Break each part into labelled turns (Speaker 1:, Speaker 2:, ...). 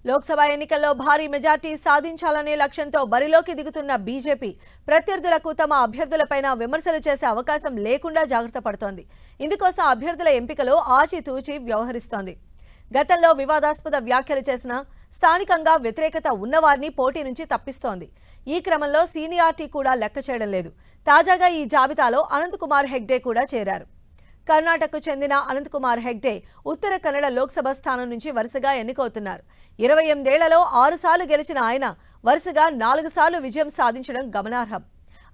Speaker 1: లోక్సభ ఎన్నికల్లో భారీ మెజార్టీ సాధించాలనే లక్ష్యంతో బరిలోకి దిగుతున్న బీజేపీ ప్రత్యర్థులకు తమ అభ్యర్థులపైన విమర్శలు చేసే అవకాశం లేకుండా జాగ్రత్త పడుతోంది. ఇందుకోసం అభ్యర్థుల ఎంపికలో ఆచితూచి వ్యవహరిస్తోంది. గతంలో వివాదాస్పద వ్యాఖ్యలు చేసిన స్థానికంగా వ్యతిరేకత ఉన్నవారిని పోటీ నుంచి తప్పిస్తోంది. ఈ క్రమంలో సీనియారిటీ కూడా లెక్క చేయడం లేదు. తాజాగా ఈ జాబితాలో అనంత్ కుమార్ హెగ్డే కూడా చేరారు. కర్ణాటకకు చెందిన అనంత్ కుమార్ హెగ్డే ఉత్తర కన్నడ లోక్సభ స్థానం నుంచి వరుసగా ఎన్నికవుతున్నారు. 28 ఏళ్లలో 6 సార్లు గెలిచిన ఆయన వరుసగా 4 సార్లు విజయం సాధించడం గమనార్హం.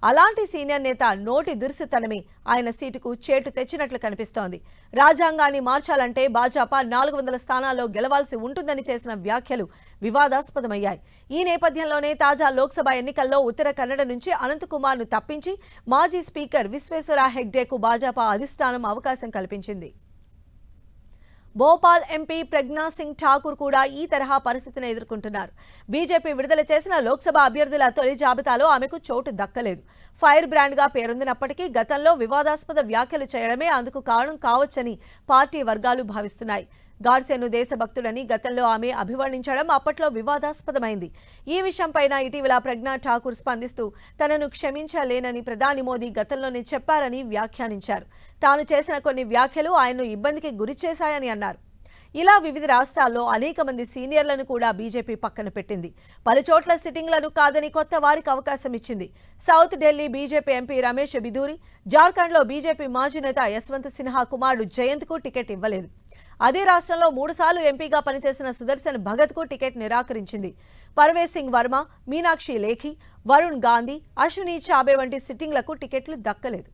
Speaker 1: అలాంటి సీనియర్ నేత నోటి దురుసుతనమే ఆయన సీటుకు చేటు తెచ్చినట్లు కనిపిస్తోంది. రాజ్యాంగాన్ని మార్చాలంటే భాజపా 400 స్థానాల్లో గెలవాల్సి ఉంటుందని చేసిన వ్యాఖ్యలు వివాదాస్పదమయ్యాయి. ఈ నేపథ్యంలోనే తాజా లోక్సభ ఎన్నికల్లో ఉత్తర కన్నడ నుంచి అనంత్ కుమార్ను తప్పించి మాజీ స్పీకర్ విశ్వేశ్వర హెగ్డేకు భాజపా అధిష్టానం అవకాశం కల్పించింది. భోపాల్ ఎంపీ ప్రజ్ఞా సింగ్ ఠాకూర్ కూడా ఈ తరహా పరిస్థితిని ఎదుర్కొంటున్నారు. బీజేపీ విడుదల చేసిన లోక్సభ అభ్యర్థుల తొలి జాబితాలో ఆమెకు చోటు దక్కలేదు. ఫైర్ బ్రాండ్గా పేరొందినప్పటికీ గతంలో వివాదాస్పద వ్యాఖ్యలు చేయడమే అందుకు కారణం కావచ్చని పార్టీ వర్గాలు భావిస్తున్నాయి. గాడ్సేను దేశభక్తుడని గతంలో ఆమె అభివర్ణించడం అప్పట్లో వివాదాస్పదమైంది. ఈ విషయంపైన ఇటీవల ప్రజ్ఞా ఠాకూర్ స్పందిస్తూ తనను క్షమించలేనని ప్రధాని మోదీ గతంలోనే చెప్పారని వ్యాఖ్యానించారు. తాను చేసిన కొన్ని వ్యాఖ్యలు ఆయన్ను ఇబ్బందికి గురిచేశాయని అన్నారు. ఇలా వివిధ రాష్ట్రాల్లో అనేక మంది సీనియర్లను కూడా బీజేపీ పక్కన పెట్టింది. పలుచోట్ల సిట్టింగ్లను కాదని కొత్త వారికి అవకాశం ఇచ్చింది. South Delhi BJP MP Ramesh Bidhuri, జార్ఖండ్లో బీజేపీ మాజీ నేత యశ్వంత్ సిన్హా కుమారుడు జయంత్కు టికెట్ ఇవ్వలేదు. అదే రాష్ట్రంలో 3 సార్లు ఎంపీగా పనిచేసిన సుదర్శన్ భగత్కు టికెట్ నిరాకరించింది. పర్వేజ్ సింగ్ వర్మ, మీనాక్షి లేఖి, వరుణ్ గాంధీ, అశ్విని చాబే వంటి సిట్టింగ్లకు టికెట్లు దక్కలేదు.